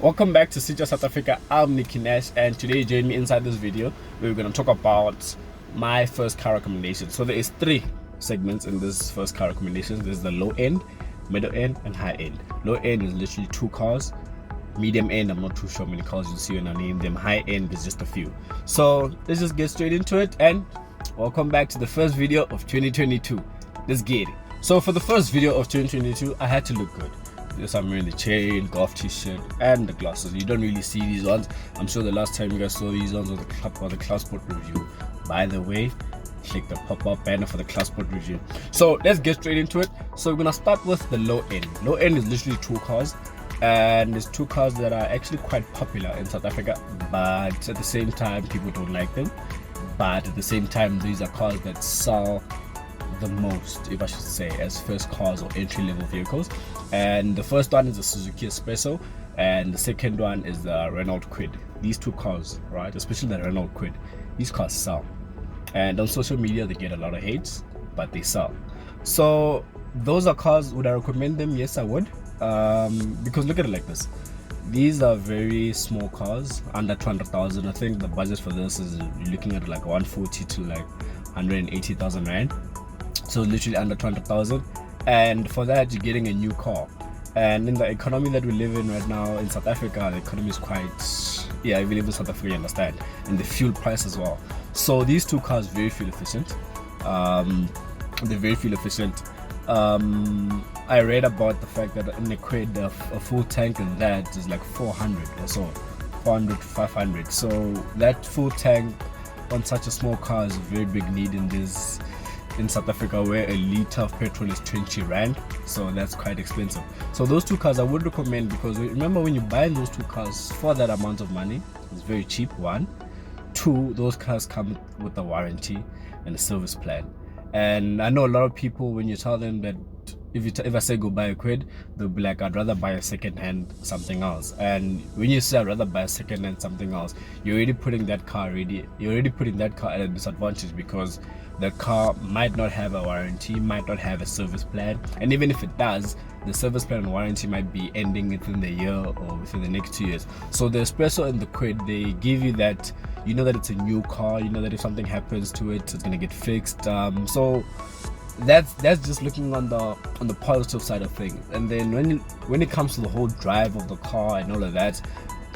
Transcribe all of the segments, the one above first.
Welcome back to CJ South Africa. I'm Nicky Nash, and today join me inside this video where we're going to talk about my first car recommendation. So there is 3 segments in this first car recommendation. There's the low end, middle end, and high end. Low end is literally 2 cars. Medium end, I'm not too sure how many cars you'll see when I name them. High end is just a few. So let's just get straight into it, and welcome back to the first video of 2022. Let's get it. So for the first video of 2022, I had to look good. Yes, I'm wearing the chain, golf t-shirt, and the glasses. You don't really see these ones. I'm sure the last time you guys saw these ones was the Cloudsport review. By the way, click the pop-up banner for the Cloudsport review. So let's get straight into it. So we're gonna start with the low end. Low end is literally 2 cars, and there's 2 cars that are actually quite popular in South Africa, but at the same time people don't like them. But at the same time, these are cars that sell the most, if I should say, as first cars or entry-level vehicles. And the first one is the Suzuki Espresso, and the second one is the Renault Kwid. These 2 cars, right, especially the Renault Kwid, these cars sell, and on social media they get a lot of hates, but they sell. So those are cars. Would I recommend them? Yes, I would, because look at it like this. These are very small cars, under 200,000. I think the budget for this is, you're looking at like 140 to like 180,000 rand. So literally under 200,000, and for that you're getting a new car. And in the economy that we live in right now in South Africa, the economy is quite, I believe in South Africa, you understand, and the fuel price as well. So these 2 cars very fuel efficient. They're very fuel efficient. I read about the fact that in the Kwid, a full tank in that is like 400 or so, 400 to 500. So that full tank on such a small car is a very big need in South Africa, where a liter of petrol is 20 rand, so that's quite expensive. So those 2 cars I would recommend, because remember, when you buy those 2 cars for that amount of money, it's very cheap. 1, 2, those cars come with a warranty and a service plan. And I know a lot of people, when you tell them that if I say go buy a Kwid, they'll be like, I'd rather buy a second-hand something else. And when you say I'd rather buy a second-hand something else, you're already putting that car at a disadvantage, because the car might not have a warranty, might not have a service plan, and even if it does, the service plan and warranty might be ending within the year or within the next 2 years. So the Espresso and the Kwid, they give you that, you know that it's a new car, you know that if something happens to it, it's gonna get fixed. So that's just looking on the positive side of things. And then when it comes to the whole drive of the car and all of that,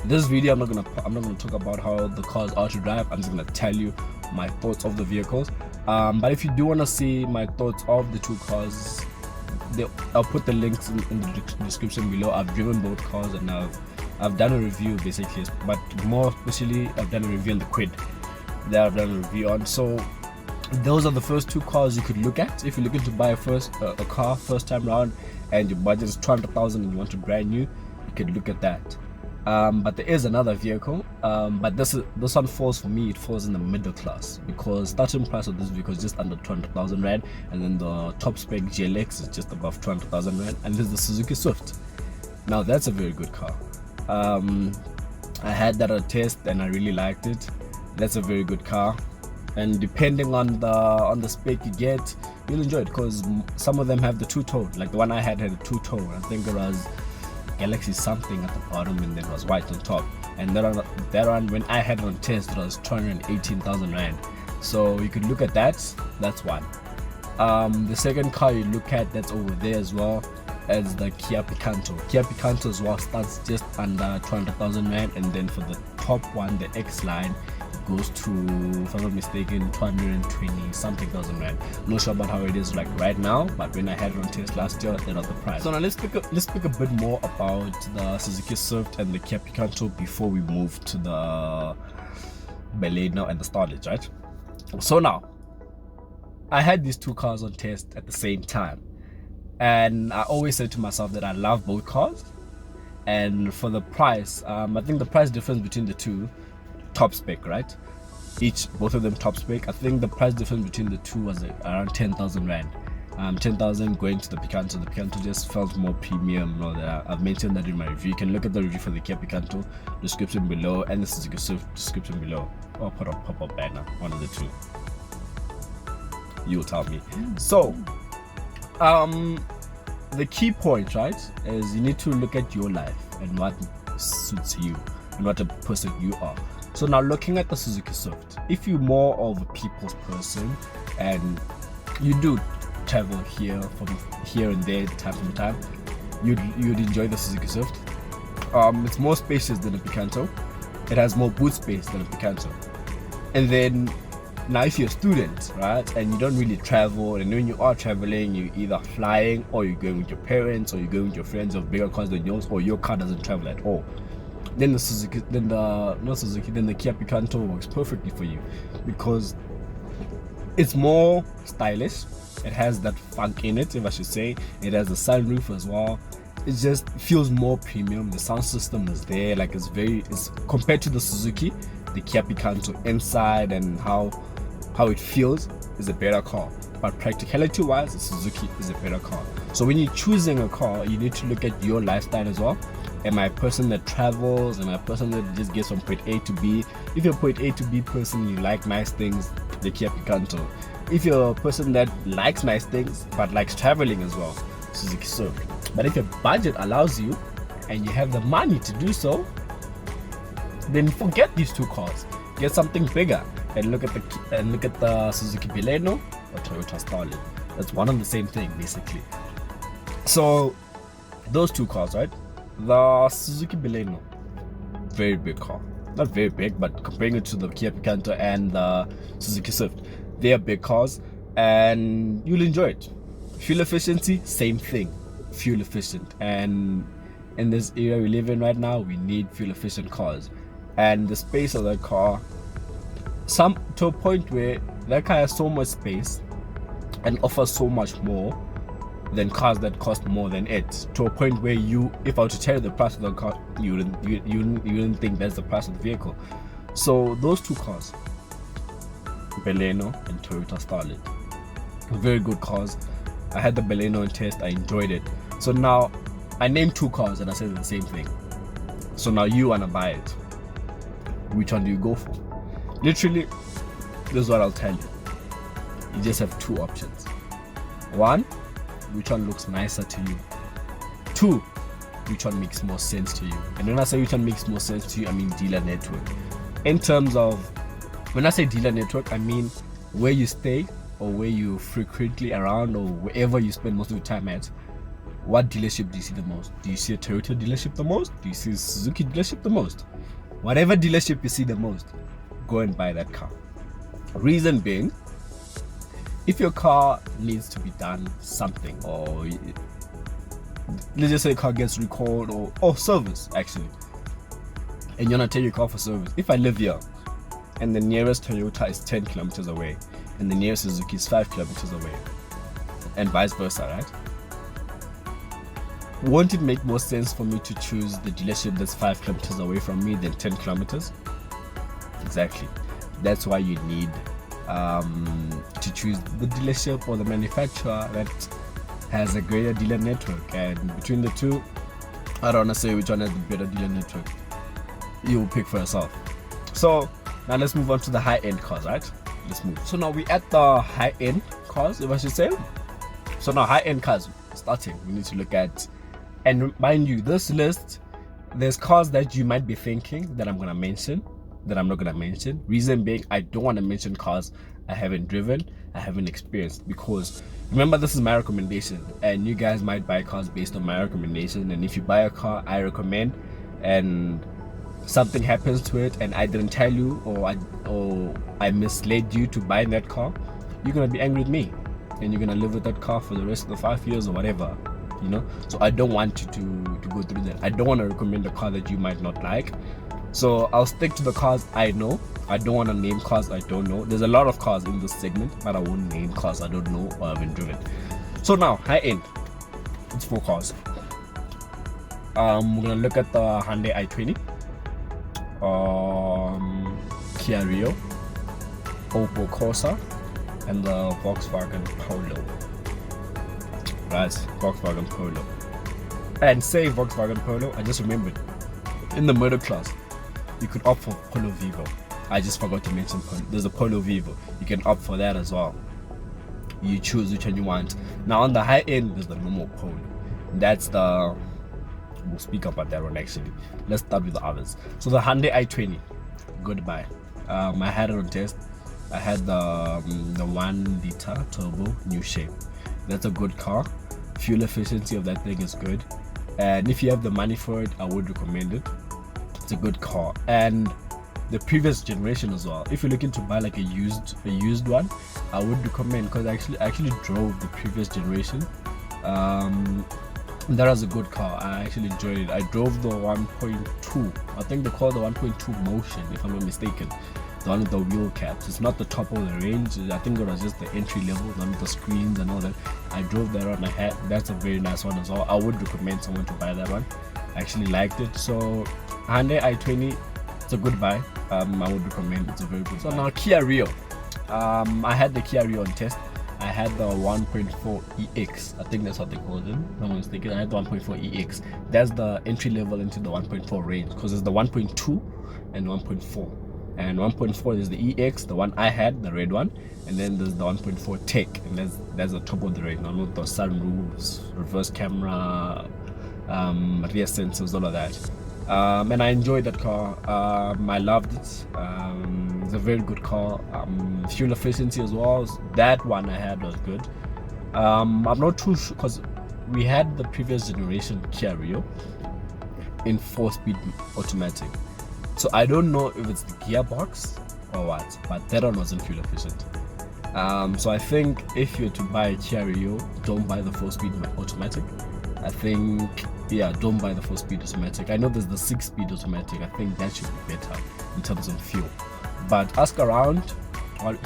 this video I'm not gonna talk about how the cars are to drive. I'm just gonna tell you my thoughts of the vehicles. But if you do want to see my thoughts of the 2 cars, I'll put the links in the description below. I've driven both cars, and I've done a review basically, but more especially I've done a review on the Kwid that I've done a review on. So those are the first 2 cars you could look at if you're looking to buy a car first time around, and your budget is 200,000 and you want to brand new. You could look at that. But there is another vehicle, but this one falls, for me, it falls in the middle class, because starting price of this vehicle is just under 200,000 rand, and then the top spec GLX is just above 200,000 rand, and this is the Suzuki Swift. Now that's a very good car. I had that at a test and I really liked it. That's a very good car, and depending on the spec you get, you'll enjoy it, because some of them have the 2-tone. Like the one I had a 2-tone. I think it was Galaxy something at the bottom, and then it was white on top. And that one, when I had it on test, it was 218,000 rand. So you could look at that. That's one. The second car you look at that's over there as well as the Kia Picanto. Kia Picanto as well starts just under 200,000 rand, and then for the top one, the X line, goes to, if I'm not mistaken, 220 something thousand rand. Not sure about how it is like right now, but when I had it on test last year, that was the price. So now let's speak a bit more about the Suzuki Swift and the Kia Picanto before we move to the Baleno and the Starlet, right? So now, I had these 2 cars on test at the same time, and I always said to myself that I love both cars, and for the price, I think the price difference between the 2, top spec, right? Both of them top spec. I think the price difference between the 2 was around 10,000 rand. 10,000 going to the Picanto. The Picanto just felt more premium and all that. I've mentioned that in my review. You can look at the review for the Kia Picanto, description below, and the Suzuki Swift, description below. Or put a pop-up banner, one of the 2. You'll tell me. So the key point, right, is you need to look at your life and what suits you and what a person you are. So now looking at the Suzuki Swift, if you're more of a people's person and you do travel here and there time from time, you'd enjoy the Suzuki Swift. It's more spacious than a Picanto. It has more boot space than a Picanto. And then now if you're a student, right, and you don't really travel, and when you are traveling, you're either flying or you're going with your parents or you're going with your friends of bigger cars than yours, or your car doesn't travel at all, then the Kia Picanto works perfectly for you because it's more stylish. It has that funk in it, if I should say. It has the sunroof as well. It just feels more premium. The sound system is there, like it's compared to the Suzuki, the Kia Picanto inside and how it feels is a better car. But practicality wise, the Suzuki is a better car. So when you're choosing a car, you need to look at your lifestyle as well. Am I a person that travels? Am I a person that just gets from point A to B? If you're a point A to B person, you like nice things, the Kia Picanto. If you're a person that likes nice things but likes traveling as well, Suzuki Swift. But if your budget allows you and you have the money to do so, then forget these two cars. Get something bigger and look at the Suzuki Baleno or Toyota Starlet. That's one and the same thing basically. So those two cars, right? The Suzuki Baleno, very big car. Not very big, but comparing it to the Kia Picanto and the Suzuki Swift, they are big cars and you'll enjoy it. Fuel efficiency, same thing. Fuel efficient. And in this era we live in right now, we need fuel efficient cars. And the space of that car, to a point where that car has so much space and offers so much more than cars that cost more than it, to a point where if I were to tell you the price of the car, you wouldn't think that's the price of the vehicle. So those two cars, Baleno and Toyota Starlet, very good cars. I had the Baleno in test, I enjoyed it. So now I named two cars and I said the same thing. So now you wanna buy it. Which one do you go for? Literally, this is what I'll tell you. You just have two options. One, which one looks nicer to you? Two, which one makes more sense to you? And when I say which one makes more sense to you, I mean dealer network. In terms of, when I say dealer network, I mean where you stay or where you frequently around or wherever you spend most of your time at. What dealership do you see the most? Do you see a Toyota dealership the most? Do you see a Suzuki dealership the most? Whatever dealership you see the most, go and buy that car. Reason being, if your car needs to be done something, or let's just say a car gets recalled or service actually, and you're not taking your car for service. If I live here and the nearest Toyota is 10 kilometers away and the nearest Suzuki is 5 kilometers away, and vice versa, right? Won't it make more sense for me to choose the dealership that's 5 kilometers away from me than 10 kilometers? Exactly. That's why you need to choose the dealership or the manufacturer that has a greater dealer network. And between the two, I don't want to say which one has the better dealer network. You will pick for yourself. So now let's move on to the high-end cars, right? Let's move. So now we're at the high-end cars, if I should say. So now high-end cars, starting, we need to look at, and mind you, this list, there's cars that you might be thinking that I'm going to mention, that I'm not going to mention. Reason being, I don't want to mention cars I haven't driven, I haven't experienced, because remember, this is my recommendation and you guys might buy cars based on my recommendation. And if you buy a car I recommend and something happens to it and I didn't tell you, or I misled you to buy that car, you're going to be angry with me and you're going to live with that car for the rest of the 5 years or whatever, you know. So I don't want you to go through that. I don't want to recommend a car that you might not like. So I'll stick to the cars I know. I don't want to name cars I don't know. There's a lot of cars in this segment, but I won't name cars I don't know or haven't driven. So now, high end. It's 4 cars. We're gonna look at the Hyundai i20, Kia Rio, Opel Corsa, and the Volkswagen Polo. Right, Volkswagen Polo. And say Volkswagen Polo, I just remembered, in the middle class, you could opt for Polo Vivo. I just forgot to mention Polo. There's a Polo Vivo. You can opt for that as well. You choose which one you want. Now on the high end, there's the normal Polo. That's the we'll speak about that one actually. Let's start with the others. So the Hyundai i20, goodbye. I had it on test. I had the 1 liter turbo, new shape. That's a good car. Fuel efficiency of that thing is good, and if you have the money for it, I would recommend it. It's a good car. And the previous generation as well, if you're looking to buy like a used one, I would recommend, because I actually drove the previous generation. That was a good car. I actually enjoyed it. I drove the 1.2, I think they call the 1.2 Motion, if I'm not mistaken, the one with the wheel caps. It's not the top of the range. I think it was just the entry level, the one with the screens and all that. I drove that one. That's a very nice one as well. I would recommend someone to buy that one. I actually liked it. So Hyundai i20, it's a good buy. I would recommend. It's a very good buy. So now Kia Rio. I had the Kia Rio on test. I had the 1.4 EX. I think that's what they call them. No one's thinking. I had the 1.4 EX. That's the entry level into the 1.4 range, because it's the 1.2 and 1.4. And 1.4 is the EX, the one I had, the red one, and then there's the 1.4 Tech, and that's the top of the range. With the sunroofs, reverse camera, rear sensors, all of that. And I enjoyed that car. I loved it. It's a very good car. Fuel efficiency as well. That one I had was good. I'm not too sure, because we had the previous generation Kia Rio in 4-speed automatic. So I don't know if it's the gearbox or what, but that one wasn't fuel efficient. So I think if you're to buy a Kia Rio, don't buy the 4-speed automatic. I think, yeah, don't buy the 4-speed automatic. I know there's the 6-speed automatic. I think that should be better in terms of fuel. But ask around,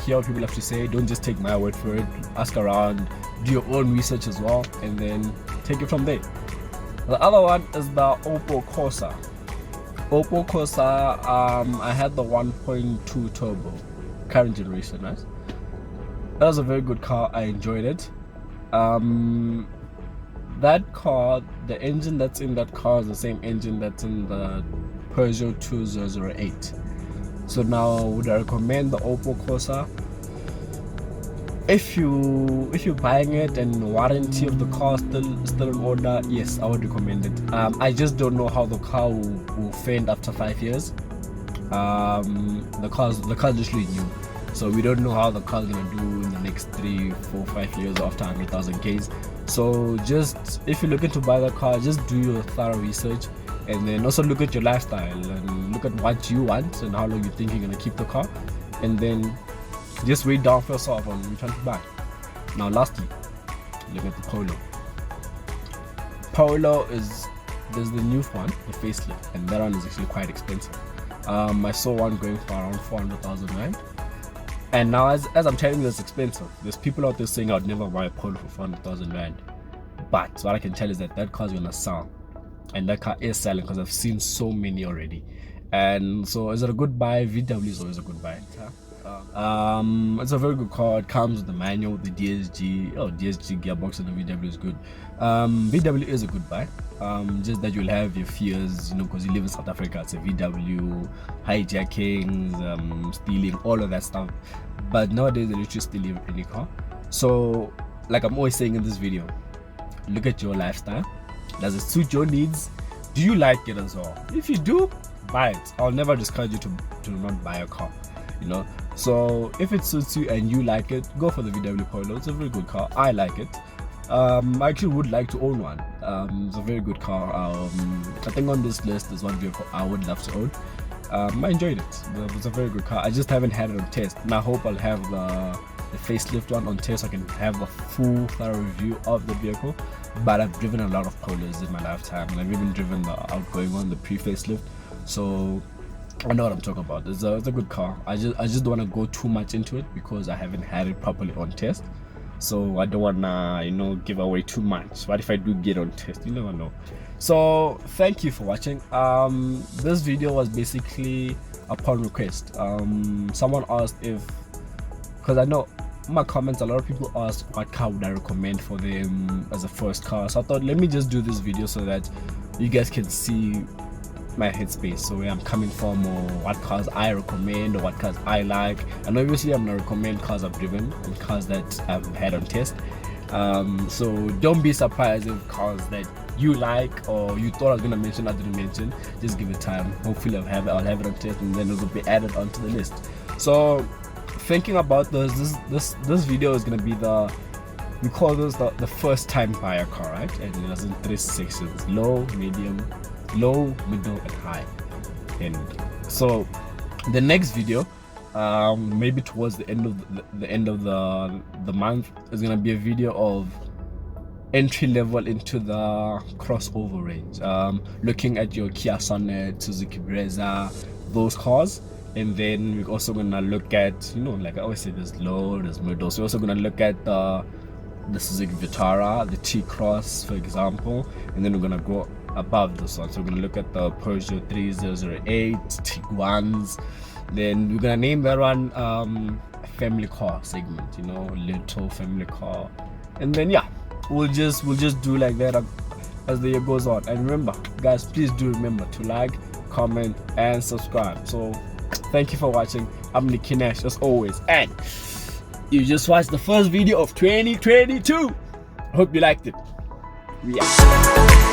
hear what people have to say. Don't just take my word for it. Ask around, do your own research as well, and then take it from there. The other one is the Opel Corsa. Opel Corsa, I had the 1.2 turbo, current generation, right? That was a very good car. I enjoyed it. That car, the engine that's in that car is the same engine that's in the Peugeot 2008. So now, would I recommend the Opel Corsa? If you're buying it and warranty of the car still in order, yes, I would recommend it. I just don't know how the car will fend after 5 years. The car's literally new, so we don't know how the car's gonna do in the next 3, 4, 5 years after 100,000 Ks. So just, if you're looking to buy the car, just do your thorough research, and then also look at your lifestyle and look at what you want and how long you think you're gonna keep the car, and then just wait down for yourself on which one to buy. Now lastly, look at the Polo. Polo there's the new one, the facelift, and that one is actually quite expensive. I saw one going for around 400,000 rand. And now as I'm telling you, it's expensive. There's people out there saying I'd never buy a Polo for 400,000 rand. But what I can tell is that car is gonna sell, and that car is selling, because I've seen so many already. And so, is it a good buy? VW is always a good buy. It's a very good car. It comes with the manual, the DSG gearbox, and the VW is good. VW is a good buy. Just that you'll have your fears, because you live in South Africa. It's a VW, hijackings, stealing, all of that stuff. But nowadays they literally steal any car. So, like I'm always saying in this video, look at your lifestyle. Does it suit your needs? Do you like it as well? If you do, buy it. I'll never discourage you to not buy a car. So if it suits you and you like it, go for the VW Polo. It's a very good car. I like it. I actually would like to own one. It's a very good car. I think on this list there's one vehicle I would love to own. I enjoyed it. It's a very good car. I just haven't had it on test, and I hope I'll have the facelift one on test so I can have a full thorough review of the vehicle. But I've driven a lot of Polos in my lifetime, and I've even driven the outgoing one, the pre-facelift, so I know what I'm talking about. It's a good car. I just don't want to go too much into it because I haven't had it properly on test. So I don't wanna, give away too much. What if I do get on test? You never know. So thank you for watching. This video was basically upon request. Someone asked because I know in my comments a lot of people asked what car would I recommend for them as a first car. So I thought, let me just do this video so that you guys can see my headspace, so where I'm coming from, or what cars I recommend, or what cars I like. And obviously I'm gonna recommend cars I've driven and cars that I've had on test. So don't be surprised if cars that you like or you thought I was gonna mention I didn't mention, just give it time. Hopefully I'll have it on tape and then it will be added onto the list. So thinking about this video is gonna be we call this the first time buyer car, right? And it's in 3 sections: low, medium, middle and high. And so the next video, maybe towards the end of the month, is gonna be a video of entry level into the crossover range, looking at your Kia Sonet, Suzuki Brezza, those cars. And then we're also gonna look at, like I always say, there's low, there's middle, so we're also gonna look at the Suzuki Vitara, the T-Cross, for example, and then we're gonna go above this one. So we're gonna look at the Peugeot 3008, Tiguan's. Then we're gonna name that one family car segment, little family car. And then yeah, we'll just do like that as the year goes on. And remember, guys, please do remember to like, comment and subscribe. So thank you for watching. I'm Nicky Nash as always, and you just watched the first video of 2022. Hope you liked it. Yeah.